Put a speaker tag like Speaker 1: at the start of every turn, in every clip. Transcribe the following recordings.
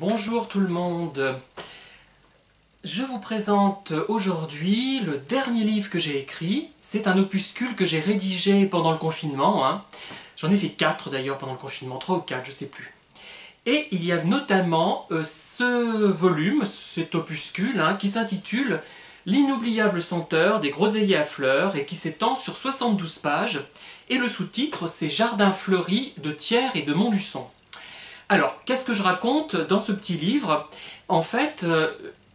Speaker 1: Bonjour tout le monde. Je vous présente aujourd'hui le dernier livre que j'ai écrit. C'est un opuscule que j'ai rédigé pendant le confinement. J'en ai fait 4 d'ailleurs pendant le confinement, 3 ou 4, je sais plus. Et il y a notamment ce volume, cet opuscule, qui s'intitule L'inoubliable senteur des groseilliers à fleurs et qui s'étend sur 72 pages. Et le sous-titre, c'est Jardins fleuris de Thiers et de Montluçon. Alors, qu'est-ce que je raconte dans ce petit livre? En fait,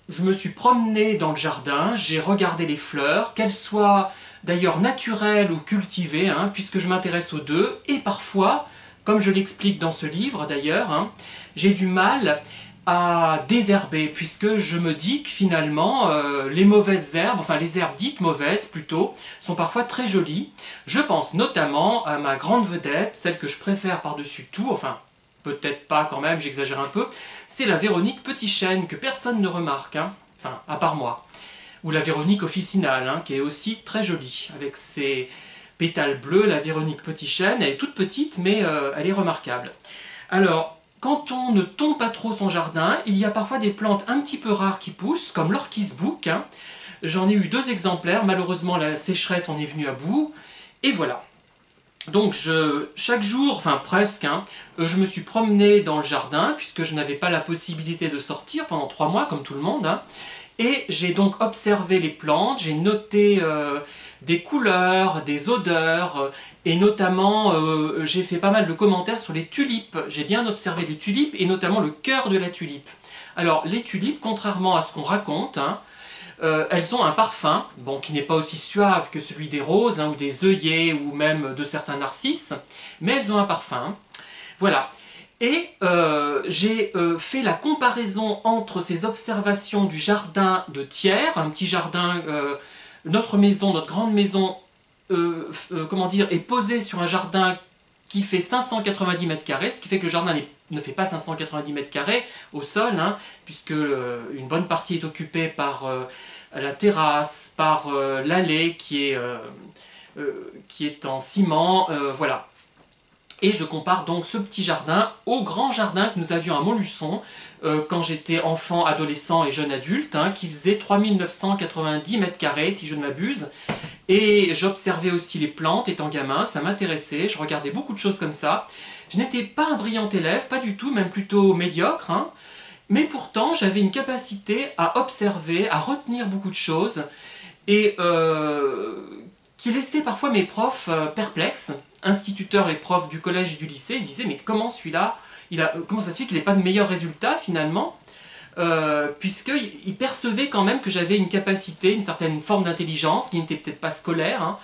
Speaker 1: je me suis promené dans le jardin, j'ai regardé les fleurs, qu'elles soient d'ailleurs naturelles ou cultivées, puisque je m'intéresse aux deux, et parfois, comme je l'explique dans ce livre d'ailleurs, j'ai du mal à désherber, puisque je me dis que finalement, les mauvaises herbes, enfin les herbes dites mauvaises plutôt, sont parfois très jolies. Je pense notamment à ma grande vedette, celle que je préfère par-dessus tout, enfin, peut-être pas quand même, j'exagère un peu, c'est la Véronique Petit-Chêne, que personne ne remarque, enfin, à part moi. Ou la Véronique officinale, qui est aussi très jolie, avec ses pétales bleus. La Véronique Petit-Chêne, elle est toute petite, mais elle est remarquable. Alors, quand on ne tombe pas trop son jardin, il y a parfois des plantes un petit peu rares qui poussent, comme l'orchis-bouc. J'en ai eu 2 exemplaires, malheureusement la sécheresse en est venue à bout, et voilà. Donc chaque jour, enfin presque, je me suis promené dans le jardin puisque je n'avais pas la possibilité de sortir pendant 3 mois comme tout le monde. Et j'ai donc observé les plantes, j'ai noté des couleurs, des odeurs, et notamment j'ai fait pas mal de commentaires sur les tulipes. J'ai bien observé les tulipes et notamment le cœur de la tulipe. Alors les tulipes, contrairement à ce qu'on raconte, elles ont un parfum, bon, qui n'est pas aussi suave que celui des roses, ou des œillets, ou même de certains narcisses, mais elles ont un parfum. Voilà. Et j'ai fait la comparaison entre ces observations du jardin de Thiers, un petit jardin, notre maison, notre grande maison, comment dire, est posée sur un jardin qui fait 590 mètres carrés, ce qui fait que le jardin ne fait pas 590 mètres carrés au sol, puisque une bonne partie est occupée par la terrasse, par l'allée qui est en ciment, voilà. Et je compare donc ce petit jardin au grand jardin que nous avions à Montluçon quand j'étais enfant, adolescent et jeune adulte, qui faisait 3990 mètres carrés si je ne m'abuse. Et j'observais aussi les plantes étant gamin, ça m'intéressait, je regardais beaucoup de choses comme ça. Je n'étais pas un brillant élève, pas du tout, même plutôt médiocre, mais pourtant j'avais une capacité à observer, à retenir beaucoup de choses, et qui laissait parfois mes profs perplexes, instituteurs et profs du collège et du lycée. Ils se disaient mais comment celui-là, comment ça se fait qu'il n'ait pas de meilleurs résultats finalement, puisqu'ils percevaient quand même que j'avais une capacité, une certaine forme d'intelligence qui n'était peut-être pas scolaire,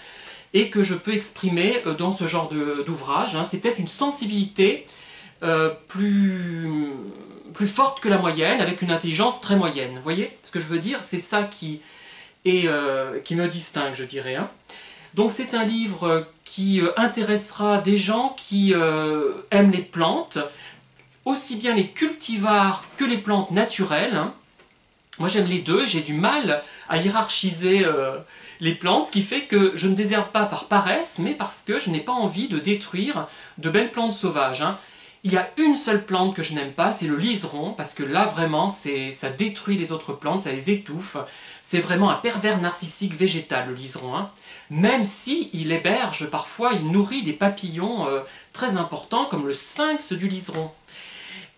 Speaker 1: et que je peux exprimer dans ce genre d'ouvrage. C'est peut-être une sensibilité plus forte que la moyenne, avec une intelligence très moyenne. Vous voyez ce que je veux dire? C'est ça qui me distingue, je dirais. Donc c'est un livre qui intéressera des gens qui aiment les plantes, aussi bien les cultivars que les plantes naturelles. Moi j'aime les deux, j'ai du mal à hiérarchiser les plantes, ce qui fait que je ne désherbe pas par paresse, mais parce que je n'ai pas envie de détruire de belles plantes sauvages. Il y a une seule plante que je n'aime pas, c'est le liseron, parce que là vraiment ça détruit les autres plantes, ça les étouffe. C'est vraiment un pervers narcissique végétal, le liseron. Même si il héberge, parfois il nourrit des papillons très importants, comme le sphinx du liseron.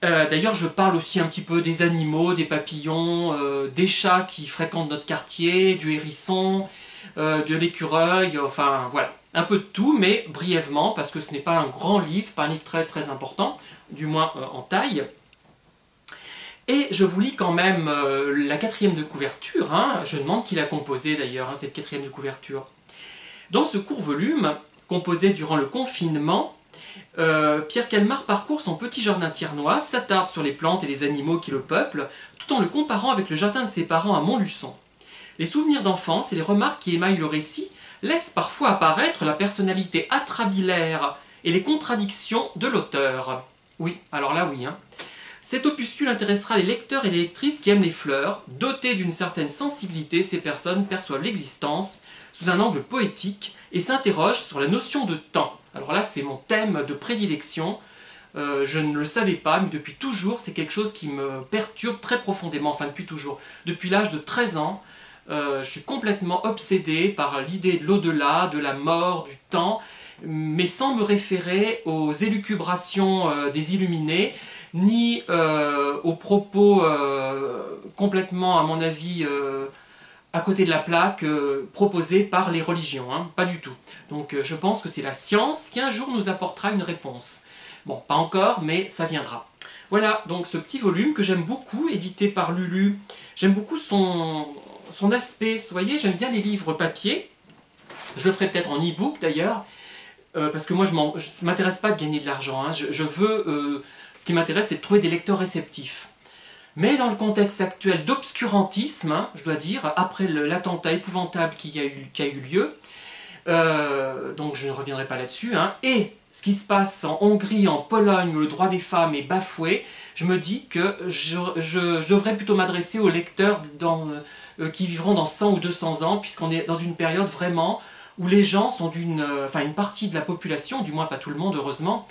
Speaker 1: D'ailleurs, je parle aussi un petit peu des animaux, des papillons, des chats qui fréquentent notre quartier, du hérisson, de l'écureuil, enfin voilà. Un peu de tout, mais brièvement, parce que ce n'est pas un grand livre, pas un livre très très important, du moins en taille. Et je vous lis quand même la 4e de couverture, je demande qui l'a composé d'ailleurs, cette 4e de couverture. Dans ce court volume, composé durant le confinement, Pierre Calmar parcourt son petit jardin thiernois, s'attarde sur les plantes et les animaux qui le peuplent, tout en le comparant avec le jardin de ses parents à Montluçon. Les souvenirs d'enfance et les remarques qui émaillent le récit laissent parfois apparaître la personnalité atrabilaire et les contradictions de l'auteur. Oui, alors là oui. Cet opuscule intéressera les lecteurs et les lectrices qui aiment les fleurs. Dotés d'une certaine sensibilité, ces personnes perçoivent l'existence sous un angle poétique et s'interrogent sur la notion de temps. Alors là, c'est mon thème de prédilection. Je ne le savais pas, mais depuis toujours, c'est quelque chose qui me perturbe très profondément, enfin depuis toujours. Depuis l'âge de 13 ans, je suis complètement obsédé par l'idée de l'au-delà, de la mort, du temps, mais sans me référer aux élucubrations des illuminés, ni aux propos complètement, à mon avis, à côté de la plaque proposés par les religions, hein, pas du tout. Donc je pense que c'est la science qui un jour nous apportera une réponse. Bon, pas encore, mais ça viendra. Voilà, donc ce petit volume que j'aime beaucoup, édité par Lulu. J'aime beaucoup son aspect. Vous voyez, j'aime bien les livres papier. Je le ferai peut-être en e-book d'ailleurs, parce que moi, ça ne m'intéresse pas de gagner de l'argent. Hein. Ce qui m'intéresse, c'est de trouver des lecteurs réceptifs. Mais dans le contexte actuel d'obscurantisme, hein, je dois dire, après l'attentat épouvantable qui a eu lieu, donc je ne reviendrai pas là-dessus, hein, et ce qui se passe en Hongrie, en Pologne, où le droit des femmes est bafoué, je me dis que je devrais plutôt m'adresser aux lecteurs qui vivront dans 100 ou 200 ans, puisqu'on est dans une période vraiment où les gens sont une partie de la population, du moins pas tout le monde heureusement,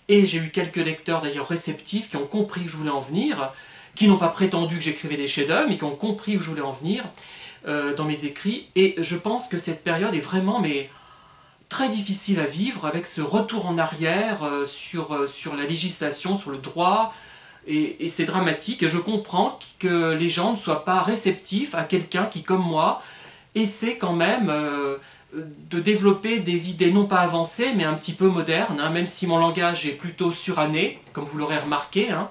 Speaker 1: et j'ai eu quelques lecteurs d'ailleurs réceptifs qui ont compris où je voulais en venir, qui n'ont pas prétendu que j'écrivais des chefs-d'œuvre, mais qui ont compris où je voulais en venir dans mes écrits, et je pense que cette période est vraiment très difficile à vivre, avec ce retour en arrière sur la législation, sur le droit, et c'est dramatique, et je comprends que les gens ne soient pas réceptifs à quelqu'un qui, comme moi, essaie quand même de développer des idées non pas avancées, mais un petit peu modernes, hein, même si mon langage est plutôt suranné, comme vous l'aurez remarqué. Hein.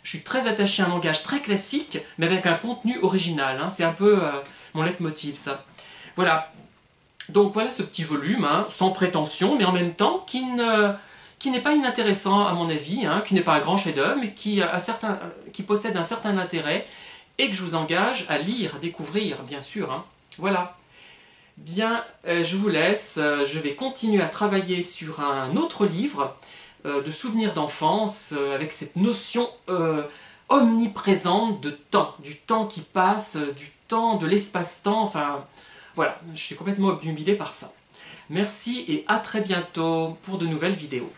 Speaker 1: Je suis très attaché à un langage très classique, mais avec un contenu original. Hein. C'est un peu mon leitmotiv, ça. Voilà. Donc voilà ce petit volume, hein, sans prétention, mais en même temps qui n'est pas inintéressant à mon avis, hein, qui n'est pas un grand chef-d'œuvre, mais qui possède un certain intérêt et que je vous engage à lire, à découvrir, bien sûr. Hein. Voilà. Bien, je vous laisse. Je vais continuer à travailler sur un autre livre de souvenirs d'enfance avec cette notion omniprésente de temps, du temps qui passe, du temps, de l'espace-temps, enfin... Voilà, je suis complètement obnubilé par ça. Merci et à très bientôt pour de nouvelles vidéos.